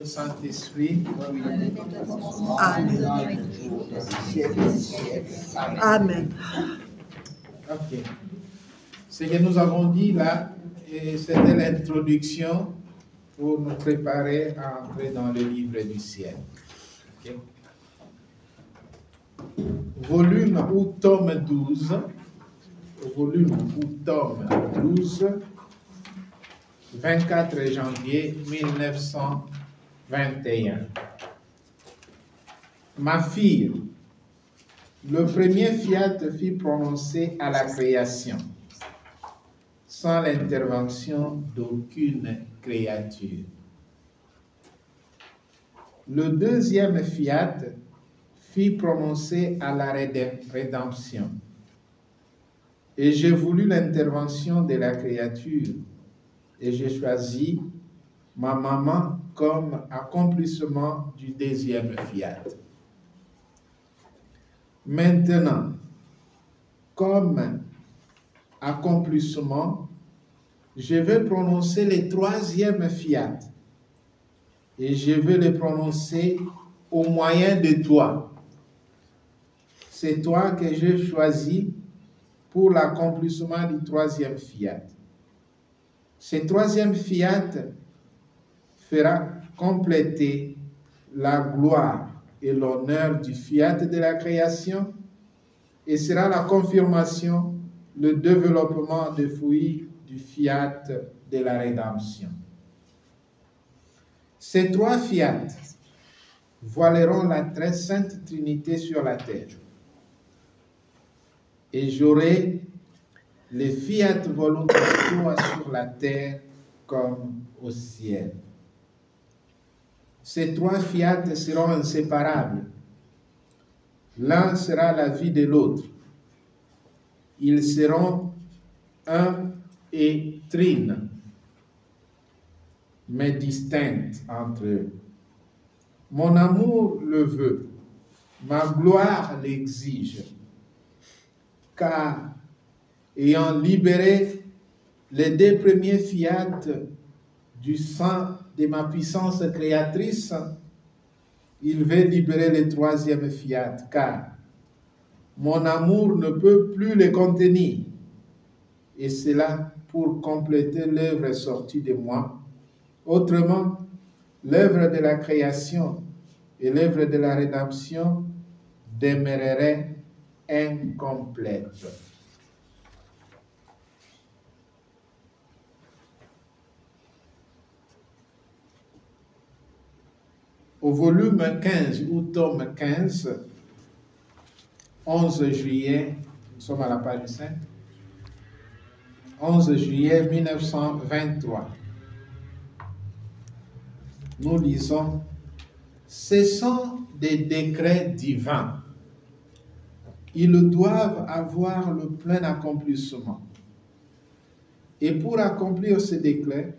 Saint-Esprit. Amen. Amen. Ok. Ce que nous avons dit là, c'était l'introduction pour nous préparer à entrer dans le livre du ciel. Okay. Volume ou tome 12, 24 janvier 1921. Ma fille, le premier fiat fut prononcé à la création, sans l'intervention d'aucune créature. Le deuxième fiat fut prononcé à la rédemption, et j'ai voulu l'intervention de la créature, et j'ai choisi ma maman comme accomplissement du deuxième fiat. Maintenant, comme accomplissement, je vais prononcer le troisième fiat, et je vais le prononcer au moyen de toi. C'est toi que j'ai choisi pour l'accomplissement du troisième fiat. Ce troisième fiat fera compléter la gloire et l'honneur du fiat de la création et sera la confirmation, le développement des fruits du fiat de la rédemption. Ces trois fiat voileront la très sainte Trinité sur la terre. Et j'aurai les fiat voluntas tua sur la terre comme au ciel. Ces trois fiat seront inséparables. L'un sera la vie de l'autre. Ils seront un et trine, mais distincts entre eux. Mon amour le veut, ma gloire l'exige, car ayant libéré les deux premiers fiat du sang de ma puissance créatrice, il veut libérer le troisième fiat, car mon amour ne peut plus le contenir, et cela pour compléter l'œuvre sortie de moi. Autrement, l'œuvre de la création et l'œuvre de la rédemption demeureraient incomplètes. Au volume 15 ou tome 15, 11 juillet, nous sommes à la page 5, 11 juillet 1923, nous lisons « Ce sont des décrets divins. Ils doivent avoir le plein accomplissement. Et pour accomplir ces décrets,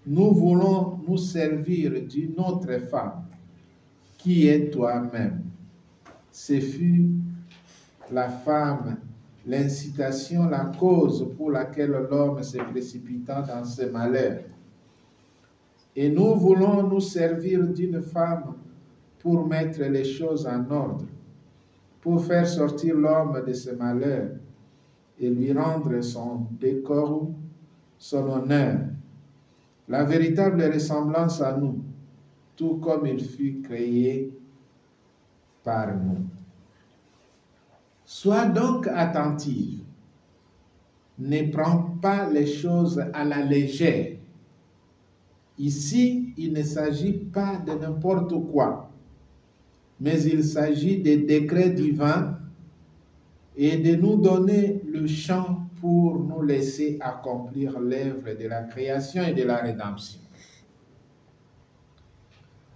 nous voulons nous servir d'une autre femme, qui est toi-même. Ce fut la femme, l'incitation, la cause pour laquelle l'homme se précipita dans ce malheur. Et nous voulons nous servir d'une femme pour mettre les choses en ordre, pour faire sortir l'homme de ce malheur et lui rendre son décorum, son honneur, la véritable ressemblance à nous, tout comme il fut créé par nous. Sois donc attentive. Ne prends pas les choses à la légère. Ici, il ne s'agit pas de n'importe quoi, mais il s'agit des décrets divins et de nous donner le champ pour nous laisser accomplir l'œuvre de la création et de la rédemption.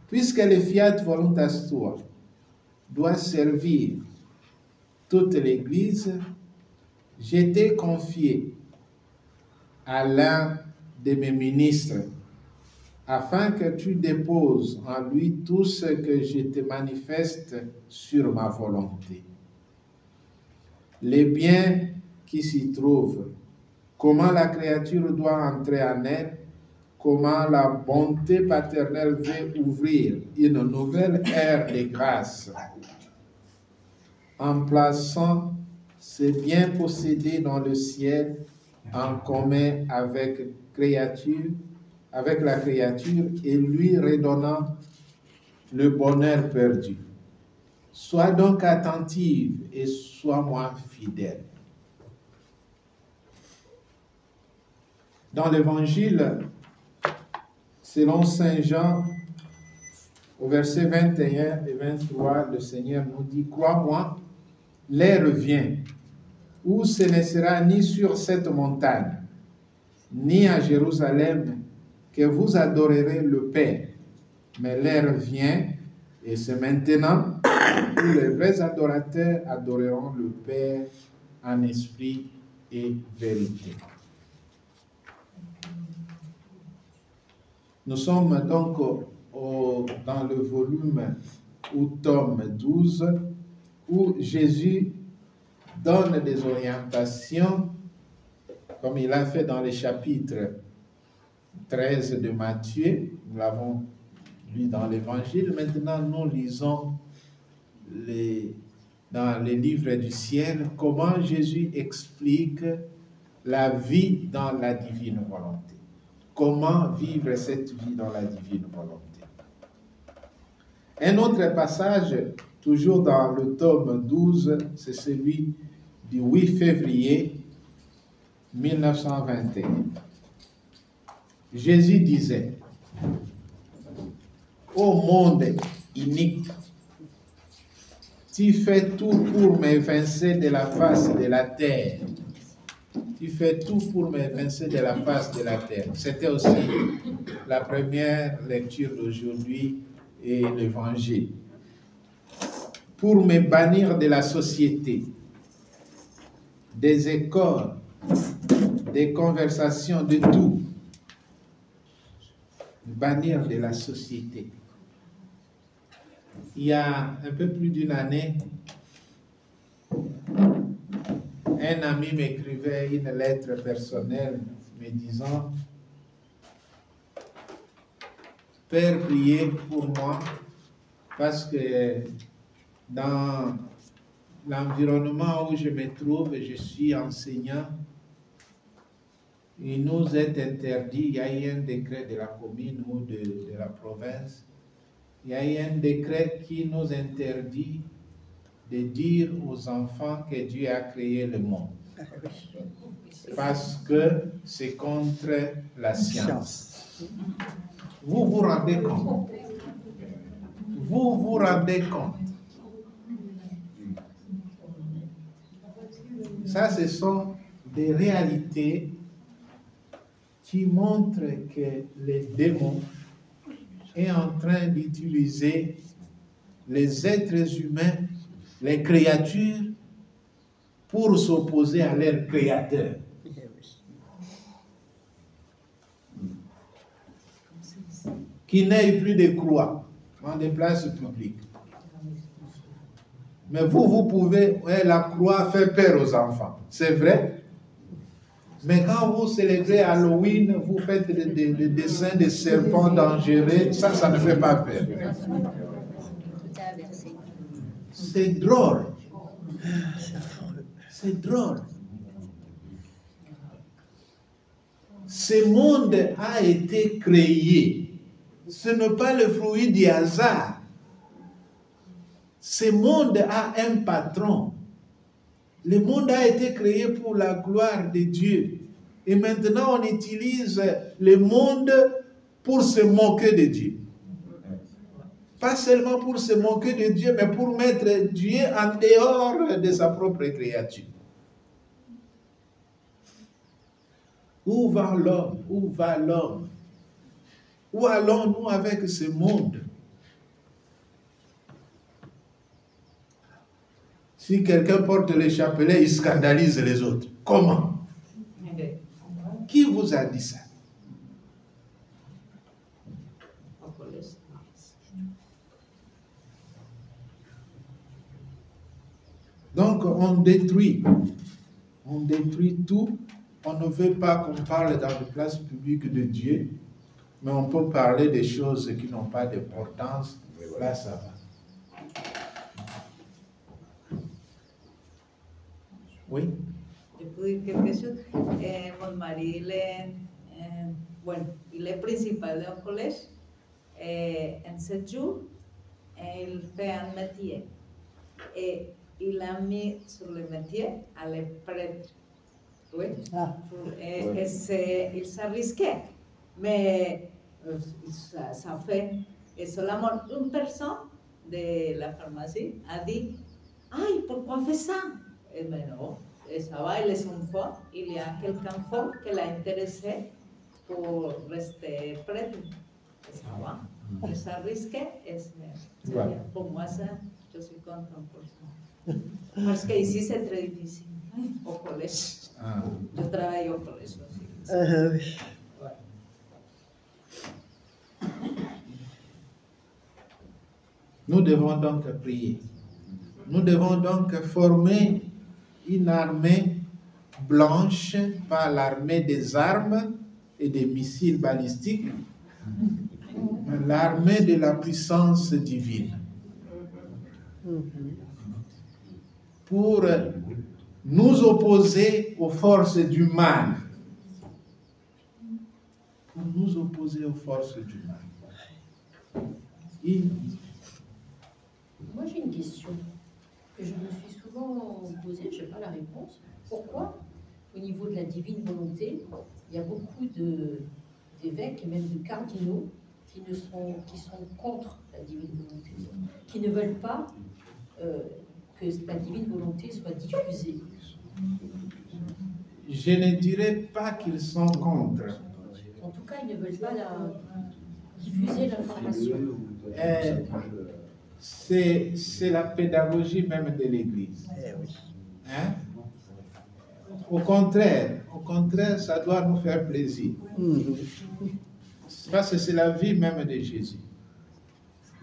Puisque le fiat voluntas tua doit servir toute l'Église, je t'ai confié à l'un de mes ministres afin que tu déposes en lui tout ce que je te manifeste sur ma volonté. Les biens qui s'y trouvent, comment la créature doit entrer en elle, comment la bonté paternelle veut ouvrir une nouvelle ère de grâce en plaçant ses biens possédés dans le ciel en commun avec la créature et lui redonnant le bonheur perdu. Sois donc attentive et sois-moi fidèle. Dans l'Évangile, selon Saint Jean, au verset 21 et 23, le Seigneur nous dit, « Crois-moi, l'heure vient où ce ne sera ni sur cette montagne, ni à Jérusalem que vous adorerez le Père, mais l'heure vient, et c'est maintenant, où les vrais adorateurs adoreront le Père en esprit et vérité. » Nous sommes donc dans le volume ou tome 12 où Jésus donne des orientations comme il a fait dans le chapitre 13 de Matthieu. Nous l'avons lu dans l'Évangile. Maintenant, nous lisons dans les livres du ciel comment Jésus explique la vie dans la divine volonté. Comment vivre cette vie dans la divine volonté. Un autre passage, toujours dans le tome 12, c'est celui du 8 février 1921. Jésus disait, « Ô monde inique, tu fais tout pour m'évincer de la face de la terre. » Tu fais tout pour m'évincer de la face de la terre. C'était aussi la première lecture d'aujourd'hui et l'Évangile. Pour me bannir de la société, des écoles, des conversations, de tout. Bannir de la société. Il y a un peu plus d'une année, un ami m'écrivait une lettre personnelle me disant « Père, priez pour moi parce que dans l'environnement où je me trouve, je suis enseignant. Il nous est interdit, il y a eu un décret de la commune ou de la province, il y a eu un décret qui nous interdit de dire aux enfants que Dieu a créé le monde. Parce que c'est contre la science. Vous vous rendez compte? Vous vous rendez compte? Ça, ce sont des réalités qui montrent que le démon est en train d'utiliser les êtres humains, les créatures, pour s'opposer à leur créateur. Qui n'ait plus de croix dans des places publiques. Mais vous pouvez, la croix fait peur aux enfants, c'est vrai. Mais quand vous célébrez Halloween, vous faites des dessins de serpents dangereux, ça ne fait pas peur. C'est drôle. C'est drôle. Ce monde a été créé. Ce n'est pas le fruit du hasard. Ce monde a un patron. Le monde a été créé pour la gloire de Dieu. Et maintenant, on utilise le monde pour se moquer de Dieu. Pas seulement pour se moquer de Dieu, mais pour mettre Dieu en dehors de sa propre créature. Où va l'homme? Où va l'homme? Où allons-nous avec ce monde? Si quelqu'un porte le chapelet, il scandalise les autres. Comment? Qui vous a dit ça? Donc, on détruit tout. On ne veut pas qu'on parle dans les places publiques de Dieu. Mais on peut parler des choses qui n'ont pas d'importance. Là, ça va. Oui. Je peux dire quelque chose. Mon mari, il est principal d'un collège. En 7 jours, il fait un métier. Et il a mis sur le métier à les prêtres. Oui. Il s'est risqué. Mais ça fait. Et seulement une personne de la pharmacie a dit, ay, pourquoi fait ça? Et ben non, ça va, il est enfant, il y a quelqu'un fort qui l'a intéressé pour rester prêtre. Et ça va, il s'est risqué, et c'est bien. Pour moi, ça, je suis content pour ça. Parce qu'ici, c'est très difficile, au collège. Je travaille au collège aussi. Nous devons donc prier. Nous devons donc former une armée blanche par l'armée des armes et des missiles balistiques, l'armée de la puissance divine. Pour nous opposer aux forces du mal. Pour nous opposer aux forces du mal. Moi, j'ai une question que je me suis souvent posée, je n'ai pas la réponse. Pourquoi, au niveau de la divine volonté, il y a beaucoup d'évêques et même de cardinaux qui sont contre la divine volonté, qui ne veulent pas que la divine volonté soit diffusée? Je ne dirais pas qu'ils sont contre. En tout cas, ils ne veulent pas diffuser l'information. C'est la pédagogie même de l'Église. Hein? Au contraire, ça doit nous faire plaisir. Parce que c'est la vie même de Jésus.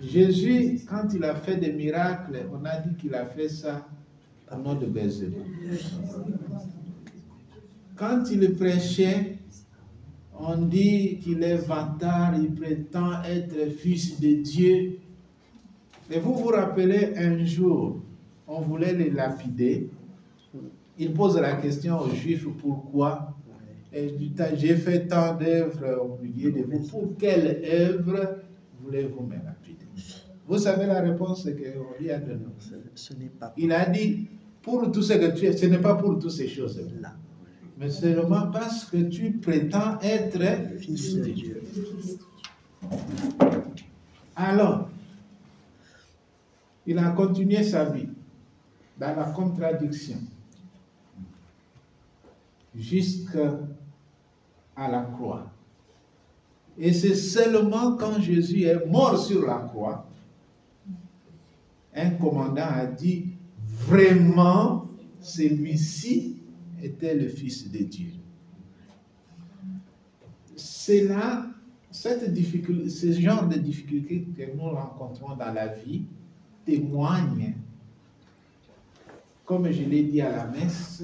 Jésus, quand il a fait des miracles, on a dit qu'il a fait ça au nom de Belzébuth. Quand il prêchait, on dit qu'il est vantard, il prétend être fils de Dieu. Et vous vous rappelez, un jour, on voulait les lapider. Il pose la question aux Juifs, pourquoi? Et il dit, j'ai fait tant d'œuvres au milieu de vous. Pour quelle œuvre voulez-vous me lapider? Vous savez la réponse qu'on lui a donnée. Il a dit, pour tout ce que tu es, ce n'est pas pour toutes ces choses-là. Mais seulement parce que tu prétends être fils de Dieu. Alors, il a continué sa vie dans la contradiction jusqu'à la croix. Et c'est seulement quand Jésus est mort sur la croix, un commandant a dit, vraiment, celui-ci était le Fils de Dieu. C'est là, ce genre de difficultés que nous rencontrons dans la vie témoigne, comme je l'ai dit à la messe,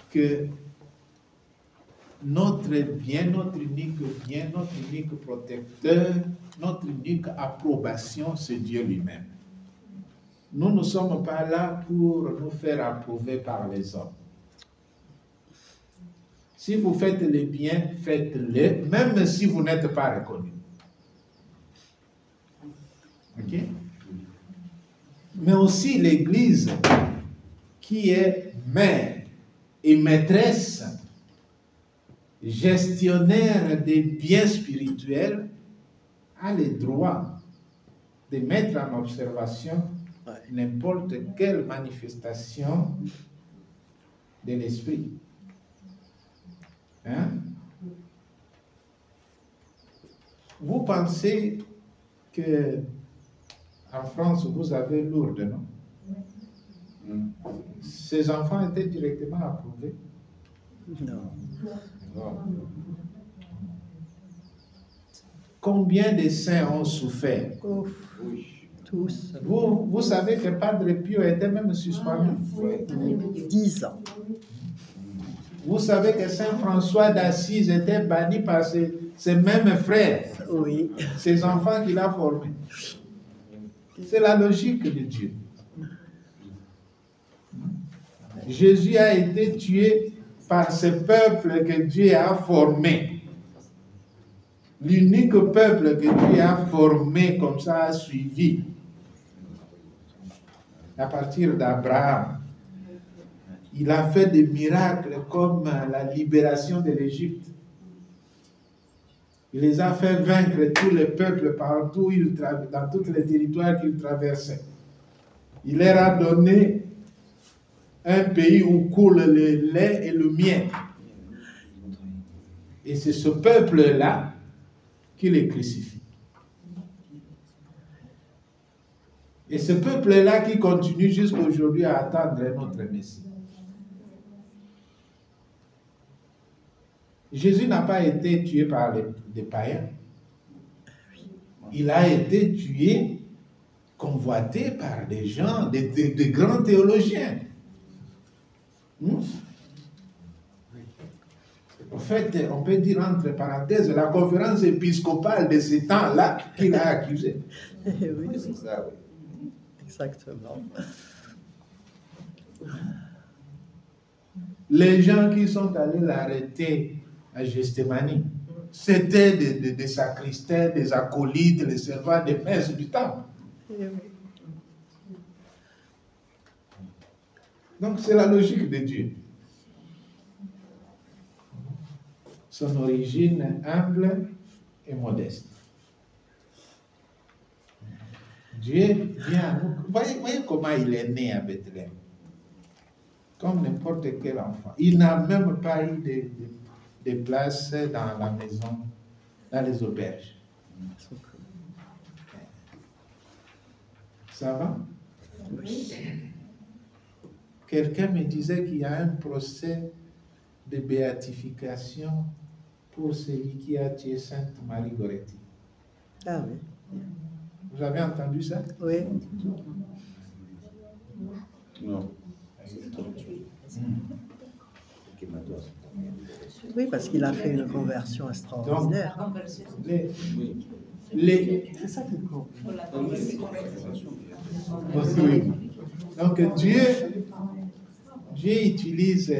que notre bien, notre unique protecteur, notre unique approbation, c'est Dieu lui-même. Nous ne sommes pas là pour nous faire approuver par les hommes. Si vous faites le bien, faites-le, même si vous n'êtes pas reconnu. Ok? Mais aussi l'Église, qui est mère et maîtresse, gestionnaire des biens spirituels, a le droit de mettre en observation n'importe quelle manifestation de l'esprit. Hein? Vous pensez que en France, vous avez Lourdes, non? Ces enfants étaient directement approuvés? Non. Combien de saints ont souffert? Tous. Vous savez que Padre Pio était même suspendu. 10 ans. Vous savez que Saint François d'Assise était banni par ses mêmes frères, Oui. ses enfants qu'il a formés. C'est la logique de Dieu. Jésus a été tué par ce peuple que Dieu a formé. L'unique peuple que Dieu a formé comme ça a suivi. À partir d'Abraham, il a fait des miracles comme la libération de l'Égypte. Il les a fait vaincre tous les peuples partout, dans tous les territoires qu'il traversait. Il leur a donné un pays où coule le lait et le miel. Et c'est ce peuple-là qui les crucifie. Et ce peuple-là qui continue jusqu'à aujourd'hui à attendre notre Messie. Jésus n'a pas été tué par des païens. Il a été tué, convoité par des gens, des grands théologiens. En fait, on peut dire entre parenthèses, la conférence épiscopale de ce temps-là qu'il a accusé. Oui, c'est ça, oui. Exactement. Les gens qui sont allés l'arrêter à Gethsémani, c'était des sacristains, des acolytes, les servants des messes du temple. Donc c'est la logique de Dieu. Son origine humble et modeste. Dieu vient à nous. Voyez comment il est né à Bethléem. Comme n'importe quel enfant. Il n'a même pas eu de place dans la maison, dans les auberges. Ça va? Oui. Quelqu'un me disait qu'il y a un procès de béatification pour celui qui a tué Sainte Marie Goretti. Ah oui. Vous avez entendu ça? Oui. Non. Oui, parce qu'il a fait une conversion extraordinaire. C'est ça qui compte. Donc Dieu utilise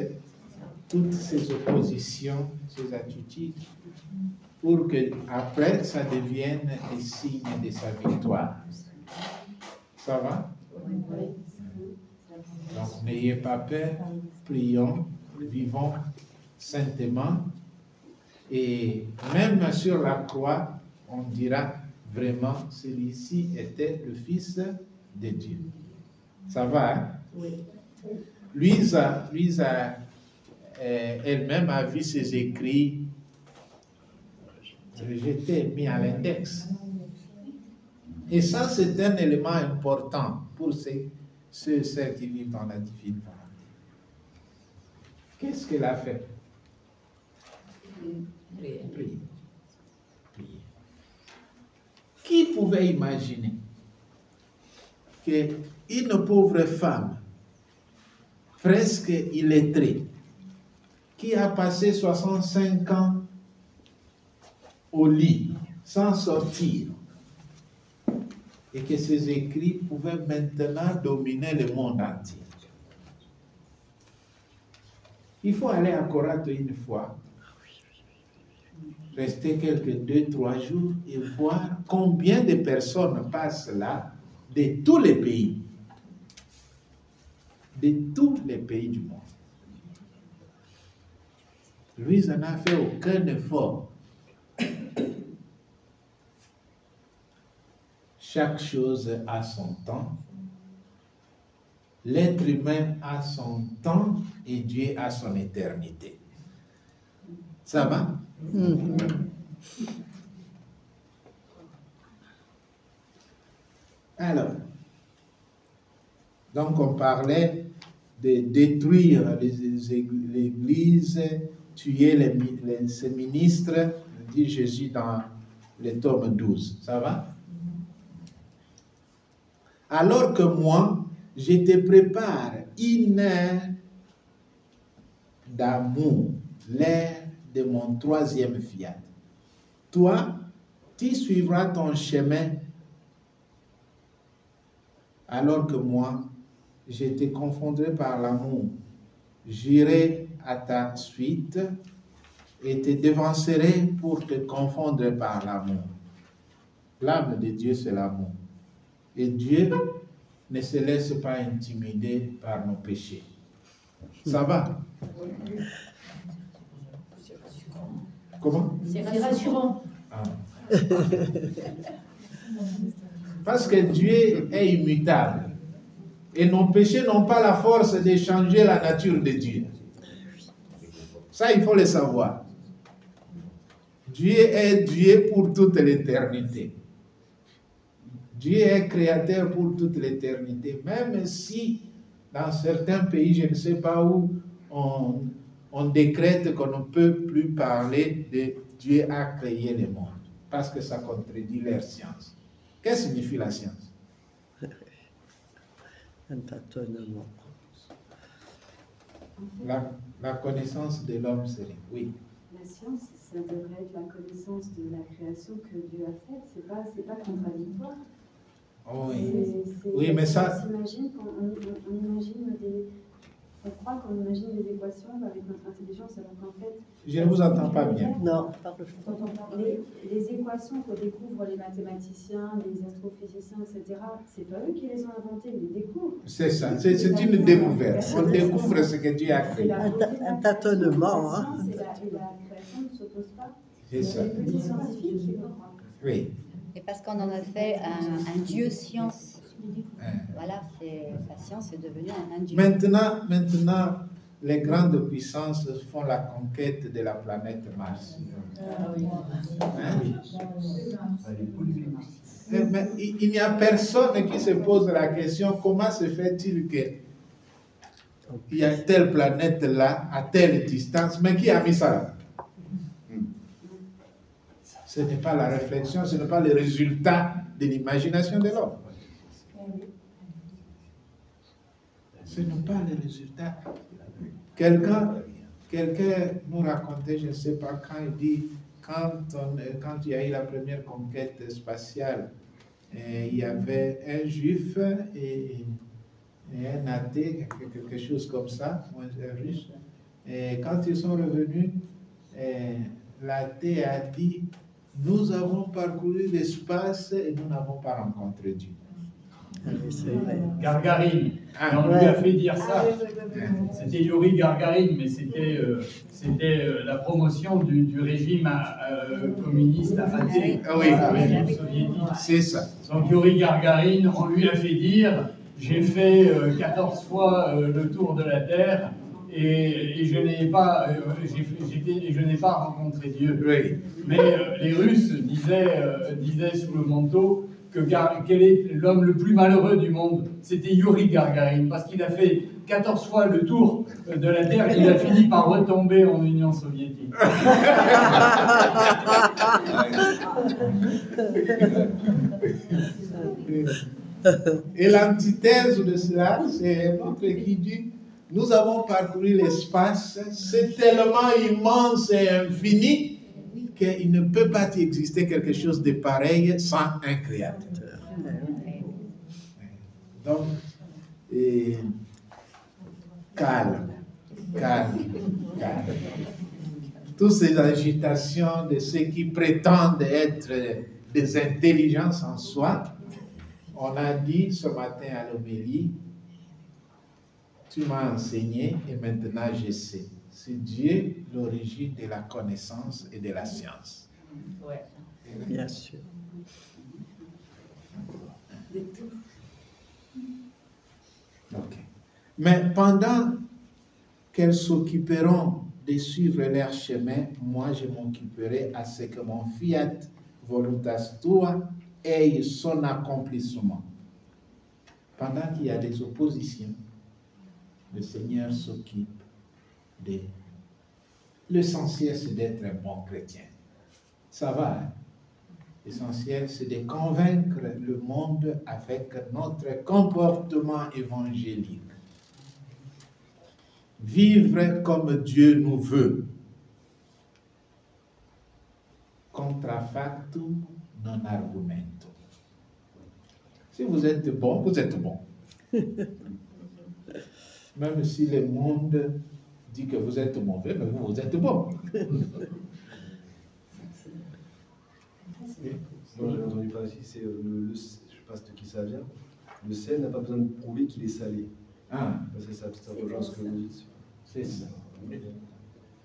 toutes ces oppositions, ces attitudes, pour que après ça devienne des signes de sa victoire. Ça va? Donc n'ayez pas peur, prions, vivons saintement, et même sur la croix, on dira vraiment celui-ci était le Fils de Dieu. Ça va, hein? Oui. Louisa, elle-même a vu ses écrits rejetés, mis à l'index. Et ça, c'est un élément important pour ceux qui vivent dans la divine volonté. Qu'est-ce qu'elle a fait? Prier. Qui pouvait imaginer qu'une pauvre femme, presque illettrée, qui a passé 65 ans au lit, sans sortir, et que ses écrits pouvaient maintenant dominer le monde entier? Il faut aller à Korato une fois, rester quelques 2-3 jours et voir combien de personnes passent là de tous les pays. De tous les pays du monde. Louise n'a fait aucun effort. Chaque chose a son temps. L'être humain a son temps et Dieu a son éternité. Ça va? Alors, donc on parlait de détruire l'Église, tuer ses ministres, dit Jésus dans le tome 12. Ça va? Alors que moi, je te prépare une heure d'amour, l'heure de mon troisième fiat. toi, tu suivras ton chemin, alors que moi, je te confondrai par l'amour. J'irai à ta suite et te devancerai pour te confondre par l'amour. L'âme de Dieu, c'est l'amour. Et Dieu ne se laisse pas intimider par nos péchés. Ça va? Comment? C'est rassurant. Ah. Parce que Dieu est immutable. Et nos péchés n'ont pas la force de changer la nature de Dieu. Ça, il faut le savoir. Dieu est Dieu pour toute l'éternité. Dieu est créateur pour toute l'éternité. Même si dans certains pays, je ne sais pas où, on décrète qu'on ne peut plus parler de Dieu a créé le monde. Parce que ça contredit leur science. Qu'est-ce que signifie la science? Un tâtonnement. La connaissance de l'homme, c'est... Oui. La science, ça devrait être la connaissance de la création que Dieu a faite. C'est pas contradictoire. Oh oui. Oui, mais ça... On imagine on croit qu'on imagine des équations avec notre intelligence, alors qu'en fait... Je ne vous entends pas bien. Non, les équations que découvrent les mathématiciens, les astrophysiciens, etc., c'est pas eux qui les ont inventées, ils les découvrent. C'est ça, c'est une découverte. On découvre ce que Dieu a créé. Un tâtonnement. Hein. Et la création ne s'oppose pas. C'est ça. Les petits scientifiques qui le croient. Oui. Et parce qu'on en a fait un dieu science. Hein. Voilà, la science est devenue un dieu. Maintenant, les grandes puissances font la conquête de la planète Mars. Hein? Mais il n'y a personne qui se pose la question, comment se fait-il qu'il y a telle planète là, à telle distance, mais qui a mis ça là? Ce n'est pas la réflexion, ce n'est pas le résultat de l'imagination de l'homme. Ce n'est pas le résultat. Quelqu'un nous racontait, je ne sais pas quand, il dit, quand il y a eu la première conquête spatiale, il y avait un juif et un athée, quelque chose comme ça, un russe. Et quand ils sont revenus, l'athée a dit, nous avons parcouru l'espace et nous n'avons pas rencontré Dieu. Gargarine. On lui a fait dire ça. C'était Yuri Gargarine, mais c'était la promotion du régime communiste athée. Ah oui, soviétique. C'est ça. Donc Yuri Gargarine, on lui a fait dire, j'ai fait 14 fois le tour de la Terre et je n'ai pas, je n'ai pas rencontré Dieu. Oui. Mais les Russes disaient sous le manteau quel est l'homme le plus malheureux du monde? C'était Yuri Gargarine, parce qu'il a fait 14 fois le tour de la Terre et il a fini par retomber en Union soviétique. Et l'antithèse de cela, c'est un autre qui dit, nous avons parcouru l'espace, c'est tellement immense et infini qu'il ne peut pas y exister quelque chose de pareil sans un créateur. Donc, calme. Toutes ces agitations de ceux qui prétendent être des intelligences en soi, on a dit ce matin à l'homélie, tu m'as enseigné et maintenant je sais. C'est Dieu l'origine de la connaissance et de la science. Ouais. Bien sûr. Okay. Mais pendant qu'elles s'occuperont de suivre leur chemin, moi je m'occuperai à ce que mon fiat voluntas tua ait son accomplissement. Pendant qu'il y a des oppositions, le Seigneur s'occupe de... L'essentiel, c'est d'être un bon chrétien. Ça va, hein? L'essentiel, c'est de convaincre le monde avec notre comportement évangélique. Vivre comme Dieu nous veut. contrafactum non argumentum. Si vous êtes bon, vous êtes bon. Même si le monde dit que vous êtes mauvais, mais vous, vous êtes bon. Moi, j'avais entendu parler aussi, c'est je ne sais pas de qui ça vient. Le sel n'a pas besoin de prouver qu'il est salé. Ah, C'est ça rejoint ce que vous dites. c'est ça.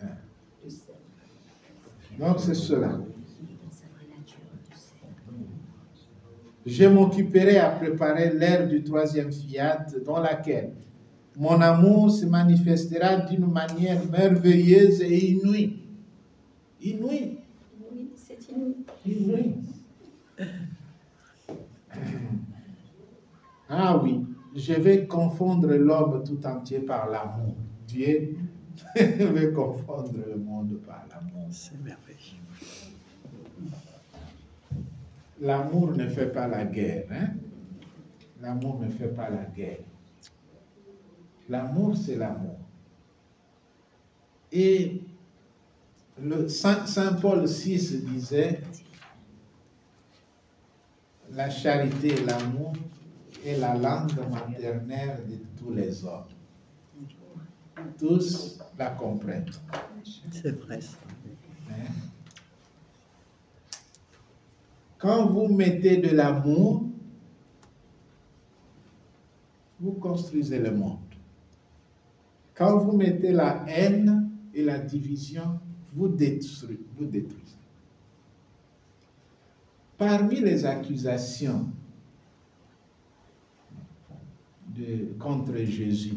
Ah. Donc, c'est cela. Je m'occuperai à préparer l'ère du troisième fiat, dans laquelle mon amour se manifestera d'une manière merveilleuse et inouïe. Inouïe. Oui, c'est inouï. Inouïe. Ah oui, je vais confondre l'homme tout entier par l'amour. Dieu veut confondre le monde par l'amour. C'est merveilleux. L'amour ne fait pas la guerre. Hein? L'amour ne fait pas la guerre. L'amour, c'est l'amour. Et Saint Paul VI disait, la charité et l'amour est la langue maternelle de tous les hommes. Tous la comprennent. C'est vrai ça. Hein? Quand vous mettez de l'amour, vous construisez le monde. Quand vous mettez la haine et la division, vous détruisez. Parmi les accusations contre Jésus,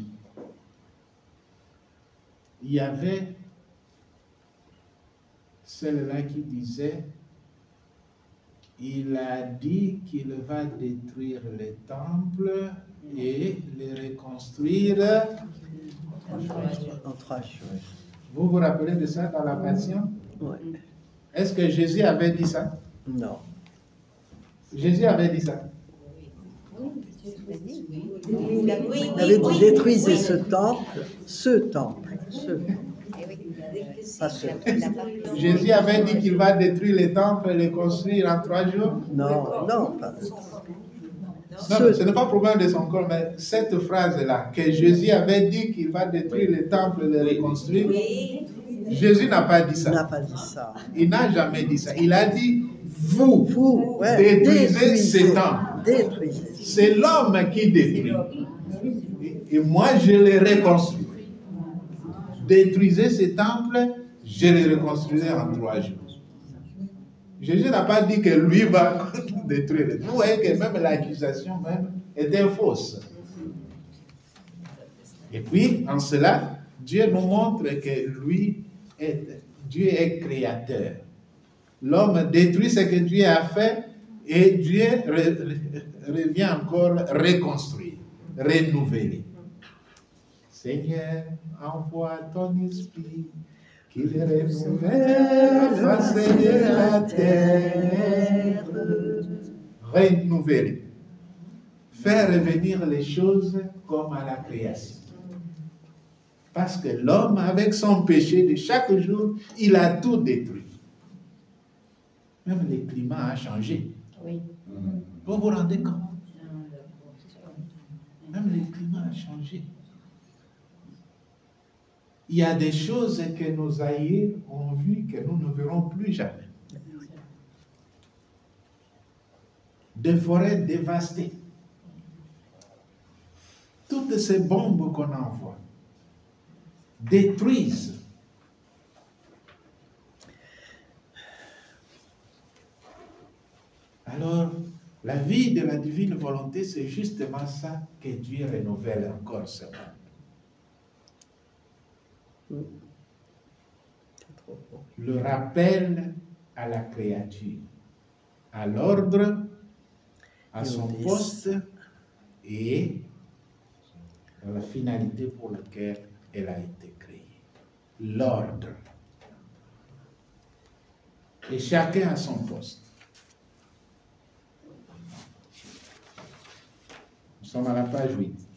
il y avait celle-là qui disait, il a dit qu'il va détruire les temples et les reconstruire En 3 jours. Vous vous rappelez de ça dans la Passion? Ouais. Est-ce que Jésus avait dit ça? Non. Jésus avait dit ça. Il avait dit détruisez ce temple. Pas ce temple. Jésus avait dit qu'il va détruire les temples et les construire en 3 jours. Non, non, pas. Non, ce n'est pas le problème de son corps, mais cette phrase-là, que Jésus avait dit qu'il va détruire les temples et les reconstruire, Jésus n'a pas dit Il n'a ça. pas dit ça. Il n'a jamais dit ça. Il a dit, vous, Ouais, détruisez ces temples. Détruisez. C'est l'homme qui détruit. Et moi, je les reconstruis. Détruisez ces temples, je les reconstruirai en 3 jours. Jésus n'a pas dit que lui va détruire les temples. Vous voyez que même l'accusation même était fausse. Et puis, en cela, Dieu nous montre que Dieu est créateur. L'homme détruit ce que Dieu a fait et Dieu revient encore reconstruire, renouveler. Seigneur, envoie ton esprit, qu'il renouvelle la face de la terre. Renouveler. Faire revenir les choses comme à la création. Parce que l'homme, avec son péché de chaque jour, il a tout détruit. Même le climat a changé. Oui. Vous vous rendez compte? Même le climat a changé. Il y a des choses que nos aïeux ont vues que nous ne verrons plus jamais. Des forêts dévastées. Toutes ces bombes qu'on envoie détruisent. Alors, la vie de la divine volonté, c'est justement ça que Dieu renouvelle encore ce monde. Le rappel à la créature, à l'ordre, à son poste et à la finalité pour laquelle elle a été créée. L'ordre. Et chacun à son poste. Nous sommes à la page 8.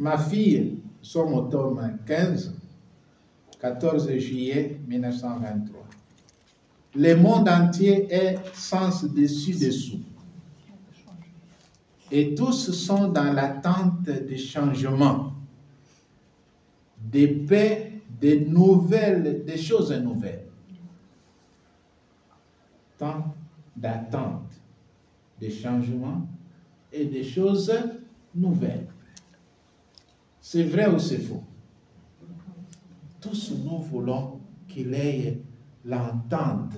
Ma fille, sommes au tome 15, 14 juillet 1923. Le monde entier est sens dessus-dessous. Et tous sont dans l'attente des changements, des paix, des nouvelles, des choses nouvelles. Tant d'attente, des changements et des choses nouvelles. C'est vrai ou c'est faux? Tous nous voulons qu'il y ait l'entente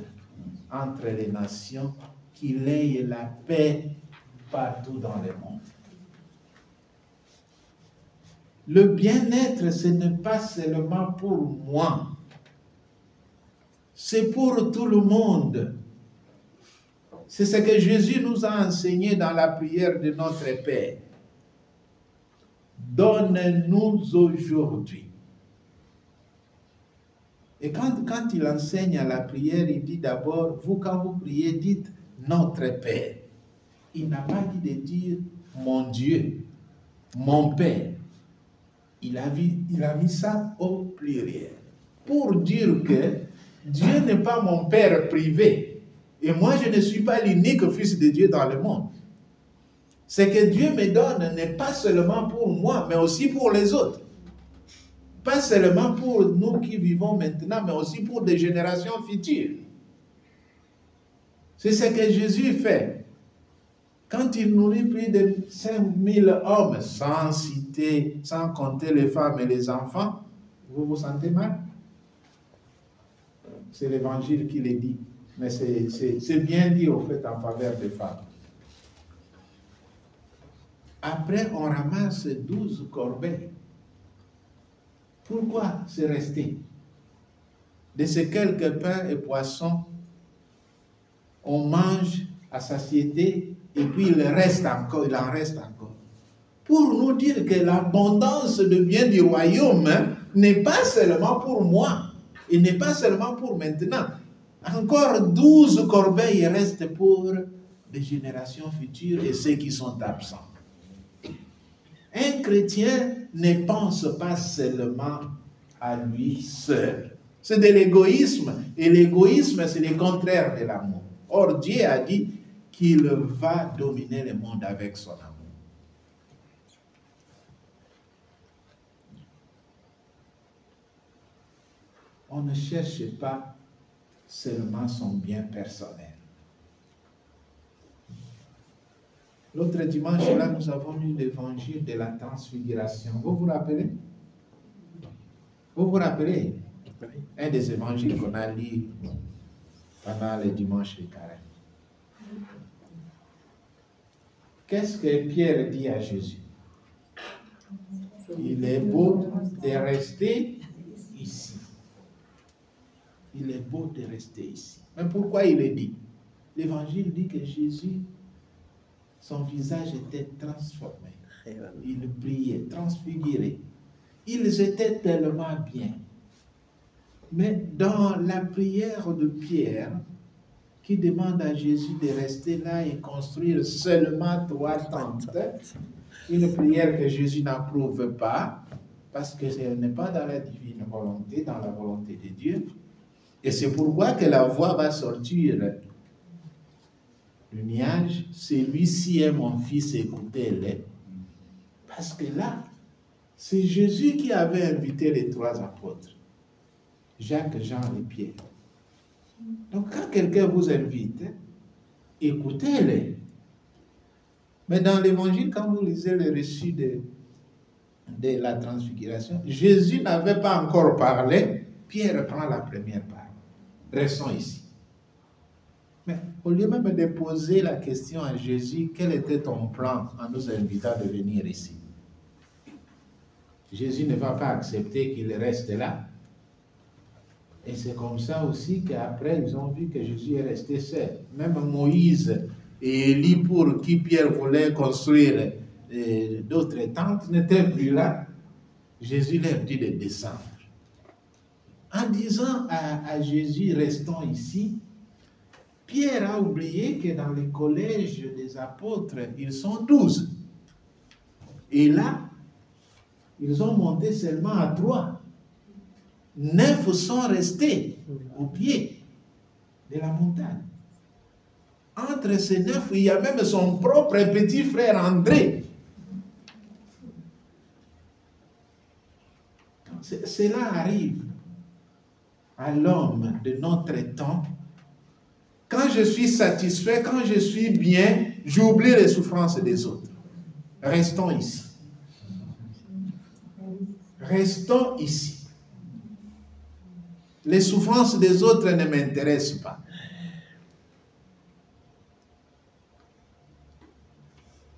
entre les nations, qu'il y ait la paix partout dans le monde. Le bien-être, ce n'est pas seulement pour moi, c'est pour tout le monde. C'est ce que Jésus nous a enseigné dans la prière de notre Père. Donne-nous aujourd'hui. Et quand il enseigne à la prière, il dit d'abord, vous quand vous priez, dites notre Père. Il n'a pas dit de dire mon Dieu, mon Père. Il a mis ça au pluriel. Pour dire que Dieu n'est pas mon Père privé. Et moi, je ne suis pas l'unique fils de Dieu dans le monde. Ce que Dieu me donne n'est pas seulement pour moi, mais aussi pour les autres. Pas seulement pour nous qui vivons maintenant, mais aussi pour des générations futures. C'est ce que Jésus fait. Quand il nourrit plus de 5000 hommes, sans compter les femmes et les enfants, vous vous sentez mal? C'est l'Évangile qui le dit. Mais c'est bien dit au fait en faveur des femmes. Après, on ramasse 12 corbeilles. Pourquoi c'est resté? De ces quelques pains et poissons, on mange à satiété et puis il en reste encore. Pour nous dire que l'abondance de biens du royaume n'est pas seulement pour moi et n'est pas seulement pour maintenant. Encore 12 corbeilles restent pour les générations futures et ceux qui sont absents. Un chrétien ne pense pas seulement à lui seul. C'est de l'égoïsme. Et l'égoïsme, c'est le contraire de l'amour. Or, Dieu a dit qu'il va dominer le monde avec son amour. On ne cherche pas seulement son bien personnel. L'autre dimanche, là, nous avons lu l'évangile de la transfiguration. Vous vous rappelez? Vous vous rappelez? Un des évangiles qu'on a lu pendant les dimanches de carême. Qu'est-ce que Pierre dit à Jésus? Il est beau de rester ici. Il est beau de rester ici. Mais pourquoi il le dit? L'évangile dit que Jésus, son visage était transformé. Il brillait, transfiguré. Ils étaient tellement bien. Mais dans la prière de Pierre, qui demande à Jésus de rester là et construire seulement 3 tentes, une prière que Jésus n'approuve pas, parce que ce n'est pas dans la divine volonté, dans la volonté de Dieu. Et c'est pourquoi que la voix va sortir du nuage, celui-ci est mon fils, écoutez-le. Parce que là, c'est Jésus qui avait invité les 3 apôtres, Jacques, Jean et Pierre. Donc quand quelqu'un vous invite, écoutez-le. Mais dans l'évangile, quand vous lisez le récit de la transfiguration, Jésus n'avait pas encore parlé, Pierre prend la première parole. Restons ici. Mais au lieu même de poser la question à Jésus, quel était ton plan en nous invitant de venir ici? Jésus ne va pas accepter qu'il reste là. Et c'est comme ça aussi qu'après, ils ont vu que Jésus est resté seul. Même Moïse et Élie, pour qui Pierre voulait construire d'autres tentes, n'étaient plus là. Jésus leur dit de descendre. En disant à Jésus, restons ici, Pierre a oublié que dans le collège des apôtres, ils sont 12. Et là, ils ont monté seulement à 3. 9 sont restés au pied de la montagne. Entre ces 9, il y a même son propre petit frère André. Cela arrive à l'homme de notre temps. Quand je suis satisfait, quand je suis bien, j'oublie les souffrances des autres. Restons ici. Restons ici. Les souffrances des autres ne m'intéressent pas.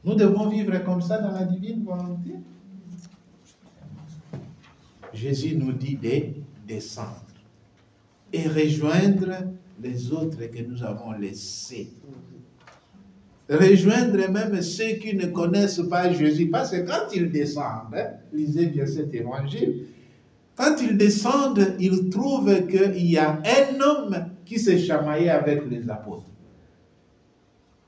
Nous devons vivre comme ça dans la divine volonté. Jésus nous dit de descendre et rejoindre les autres que nous avons laissés. Rejoindre même ceux qui ne connaissent pas Jésus. Parce que quand ils descendent, lisez bien cet évangile, quand ils descendent, ils trouvent qu'il y a un homme qui s'est chamaillé avec les apôtres.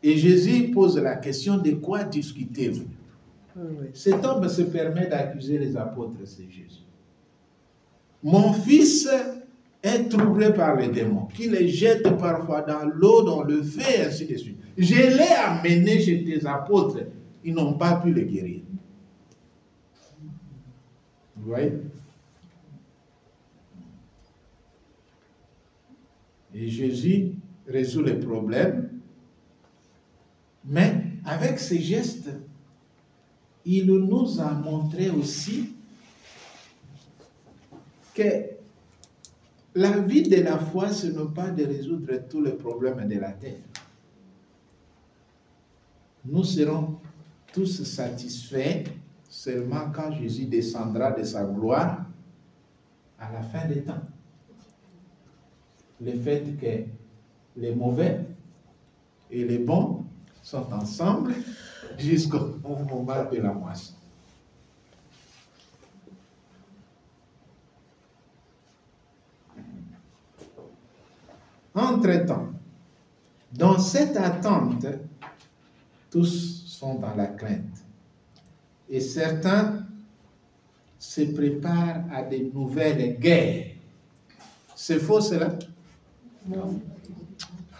Et Jésus pose la question: de quoi discutez-vous? Cet homme se permet d'accuser les apôtres, c'est Jésus. Mon fils est troublé par les démons, qui les jettent parfois dans l'eau, dans le feu, et ainsi de suite. Je l'ai amené chez tes apôtres, ils n'ont pas pu le guérir. Vous voyez? Et Jésus résout les problèmes, mais avec ses gestes, il nous a montré aussi que la vie de la foi, ce n'est pas de résoudre tous les problèmes de la terre. Nous serons tous satisfaits seulement quand Jésus descendra de sa gloire à la fin des temps. Le fait que les mauvais et les bons sont ensemble jusqu'au moment de la moisson. Entre-temps, dans cette attente, tous sont dans la crainte. Et certains se préparent à de nouvelles guerres. C'est faux cela? Non.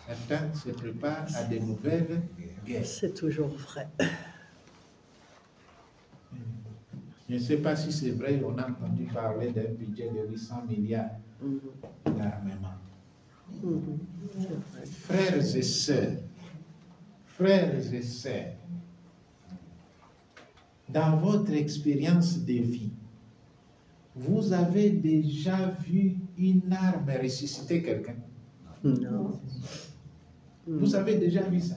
Certains se préparent à de nouvelles guerres. C'est toujours vrai. Je ne sais pas si c'est vrai, on a entendu parler d'un budget de 800 milliards d'armement. Frères et sœurs, dans votre expérience de vie, vous avez déjà vu une arme ressusciter quelqu'un? Non. Vous avez déjà vu ça?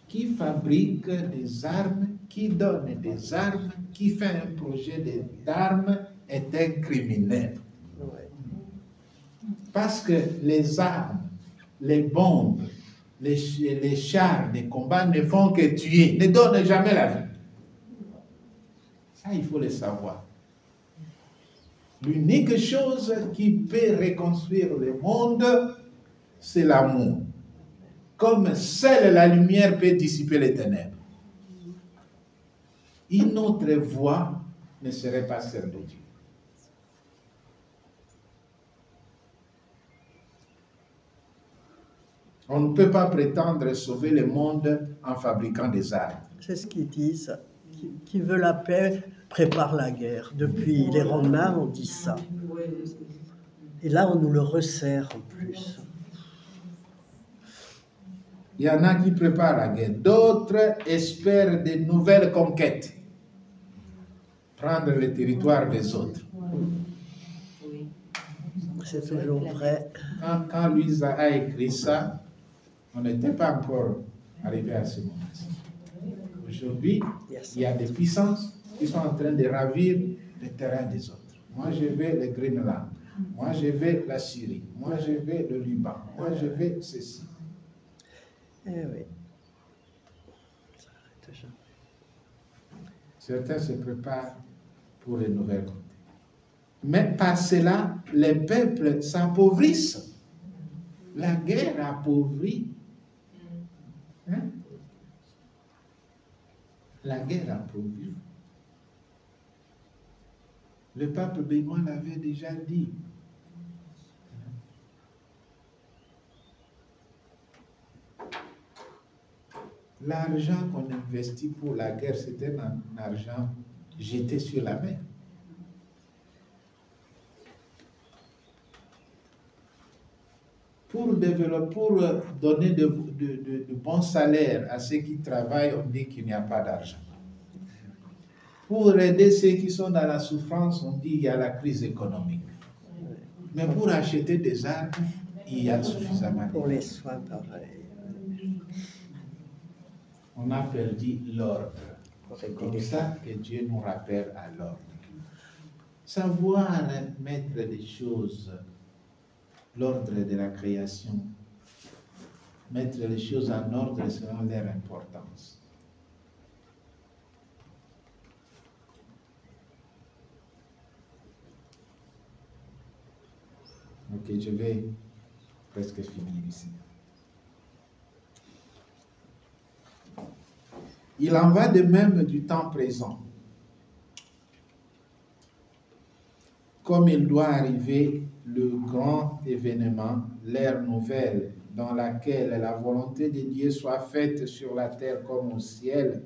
Qui fabrique des armes, qui donne des armes, qui fait un projet d'armes est un criminel. Parce que les armes, les bombes, les chars de combat ne font que tuer, ne donnent jamais la vie. Ça, il faut le savoir. L'unique chose qui peut reconstruire le monde, c'est l'amour. Comme seule la lumière peut dissiper les ténèbres. Une autre voie ne serait pas celle de Dieu. On ne peut pas prétendre sauver le monde en fabriquant des armes. C'est ce qu'ils disent. Qui veut la paix prépare la guerre. Depuis les Romains, on dit ça. Et là, on nous le resserre en plus. Il y en a qui préparent la guerre. D'autres espèrent de nouvelles conquêtes. Prendre le territoire des autres. C'est toujours vrai. Quand Louisa a écrit ça, on n'était pas encore arrivé à ce moment. Aujourd'hui, il y a des puissances qui sont en train de ravir le terrain des autres. Moi, je vais le Greenland. Moi, je vais la Syrie. Moi, je vais le Liban. Moi, je vais ceci. Eh oui. Certains se préparent pour les nouvelles conquêtes. Mais par cela, les peuples s'appauvrissent. La guerre appauvrit. Hein? La guerre appauvrit. Le pape Benoît l'avait déjà dit. L'argent qu'on investit pour la guerre, c'était un argent jeté sur la mer. Pour donner de bons salaires à ceux qui travaillent, on dit qu'il n'y a pas d'argent. Pour aider ceux qui sont dans la souffrance, on dit qu'il y a la crise économique. Mais pour acheter des armes, il y a suffisamment. Pour les soins, pareil. On a perdu l'ordre. C'est comme ça que Dieu nous rappelle à l'ordre. Savoir mettre les choses, l'ordre de la création, mettre les choses en ordre selon leur importance. Ok, je vais presque finir ici. Il en va de même du temps présent. Comme il doit arriver le grand événement, l'ère nouvelle, dans laquelle la volonté de Dieu soit faite sur la terre comme au ciel,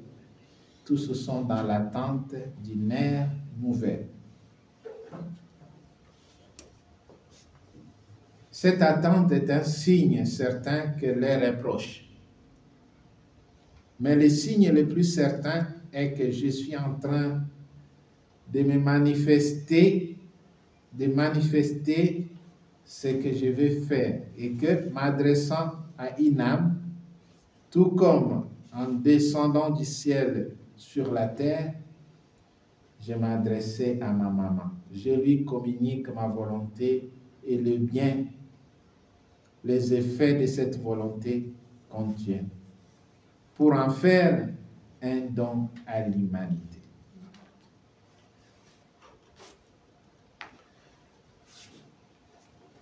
tous sont dans l'attente d'une ère nouvelle. Cette attente est un signe certain que l'ère est proche. Mais le signe le plus certain est que je suis en train de me manifester, ce que je vais faire, et que m'adressant à une âme, tout comme en descendant du ciel sur la terre, je m'adressais à ma maman. Je lui communique ma volonté et le bien, les effets de cette volonté contiennent, pour en faire un don à l'humanité.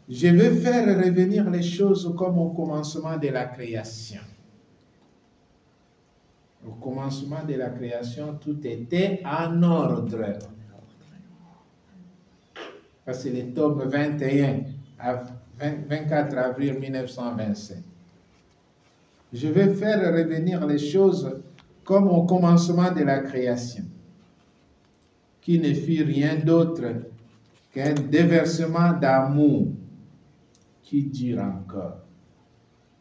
Je veux faire revenir les choses comme au commencement de la création. Au commencement de la création, tout était en ordre. C'est le tome 21, 24 avril 1925. Je vais faire revenir les choses comme au commencement de la création, qui ne fut rien d'autre qu'un déversement d'amour qui dure encore.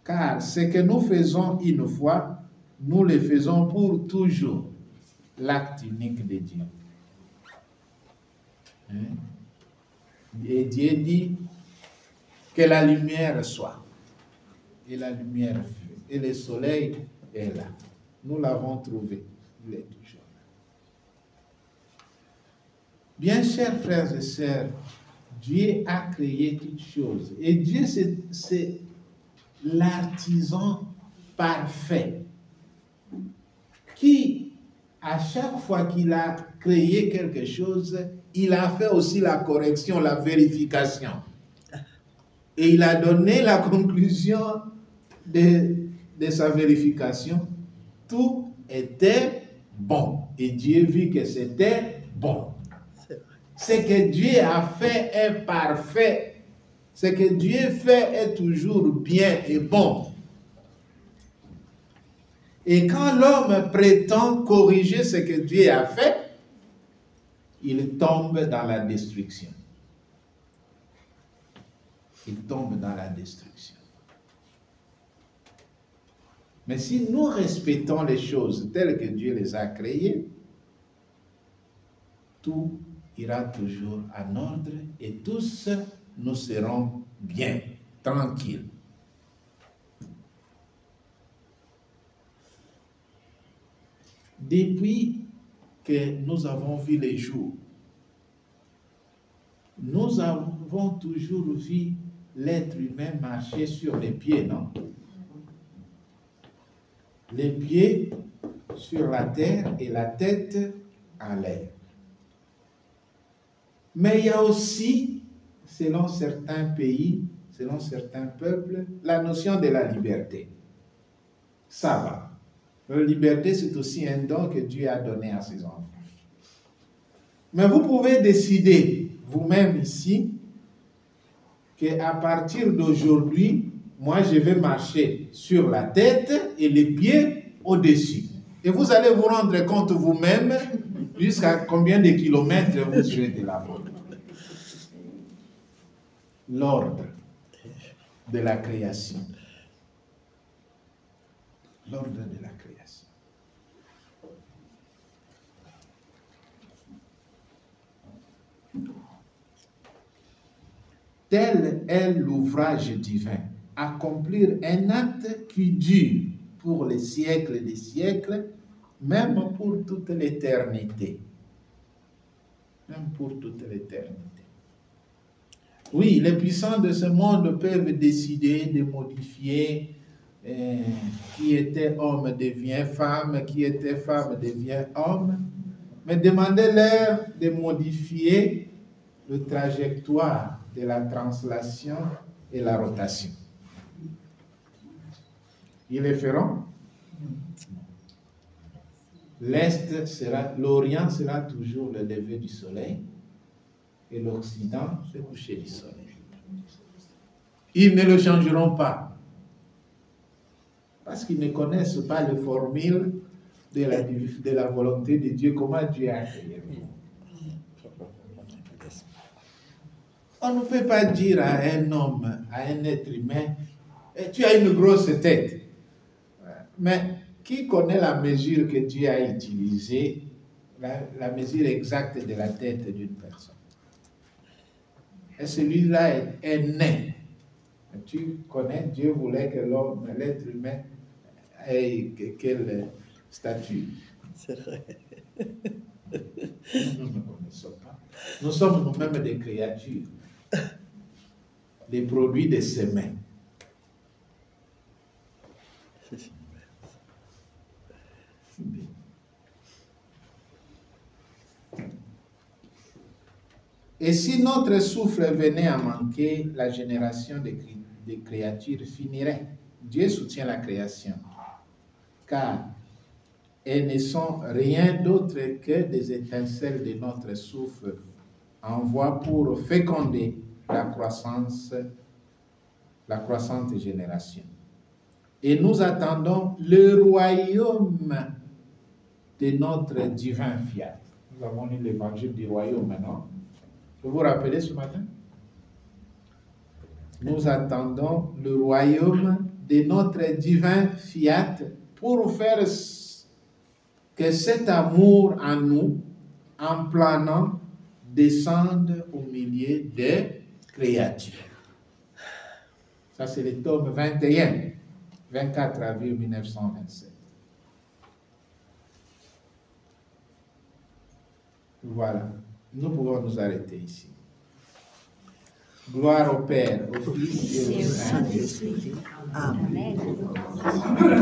Car ce que nous faisons une fois, nous le faisons pour toujours, l'acte unique de Dieu. Et Dieu dit que la lumière soit. Et la lumière fut. Et le soleil est là. Nous l'avons trouvé. Il est toujours là. Bien chers frères et sœurs, Dieu a créé toutes choses. Et Dieu, c'est l'artisan parfait qui, à chaque fois qu'il a créé quelque chose, il a fait aussi la correction, la vérification. Et il a donné la conclusion de sa vérification. Tout était bon. Et Dieu vit que c'était bon. Ce que Dieu a fait est parfait. Ce que Dieu fait est toujours bien et bon. Et quand l'homme prétend corriger ce que Dieu a fait, il tombe dans la destruction. Il tombe dans la destruction. Mais si nous respectons les choses telles que Dieu les a créées, tout ira toujours en ordre et tous nous serons bien, tranquilles. Depuis que nous avons vu les jours, nous avons toujours vu l'être humain marcher sur les pieds, non? Les pieds sur la terre et la tête en l'air. Mais il y a aussi, selon certains pays, selon certains peuples, la notion de la liberté. Ça va. La liberté, c'est aussi un don que Dieu a donné à ses enfants. Mais vous pouvez décider vous-même ici qu'à partir d'aujourd'hui, moi je vais marcher sur la tête et les pieds au-dessus. Et vous allez vous rendre compte vous-même jusqu'à combien de kilomètres vous serez de là-bas. L'ordre de la création. L'ordre de la création. Tel est l'ouvrage divin, accomplir un acte qui dure pour les siècles des siècles, même pour toute l'éternité. Même pour toute l'éternité. Oui, les puissants de ce monde peuvent décider de modifier qui était homme devient femme, qui était femme devient homme, mais demandez-leur de modifier le trajectoire de la translation et la rotation. Ils le feront? L'Orient sera toujours le lever du soleil et l'Occident le coucher du soleil. Ils ne le changeront pas parce qu'ils ne connaissent pas les formules de la volonté de Dieu, comment Dieu a créé. On ne peut pas dire à un homme, à un être humain, tu as une grosse tête. Mais qui connaît la mesure que Dieu a utilisée, la mesure exacte de la tête d'une personne? Et celui-là est né. Tu connais, Dieu voulait que l'homme, l'être humain, ait quelle statue? C'est vrai. Nous ne connaissons pas. Nous sommes nous-mêmes des créatures, des produits de ses mains. Et si notre souffle venait à manquer, la génération des créatures finirait. Dieu soutient la création, car elles ne sont rien d'autre que des étincelles de notre souffle en voie pour féconder la croissante génération. Et nous attendons le royaume de notre divin fiat. Nous avons lu l'évangile du royaume maintenant. Vous vous rappelez ce matin? Nous attendons le royaume de notre divin fiat pour faire que cet amour en nous, en planant, descende au milieu des créatures. Ça, c'est le tome 21, 24 avril 1927. Voilà. Nous pouvons nous arrêter ici. Gloire au Père, au Fils et au Saint-Esprit. Amen. Amen.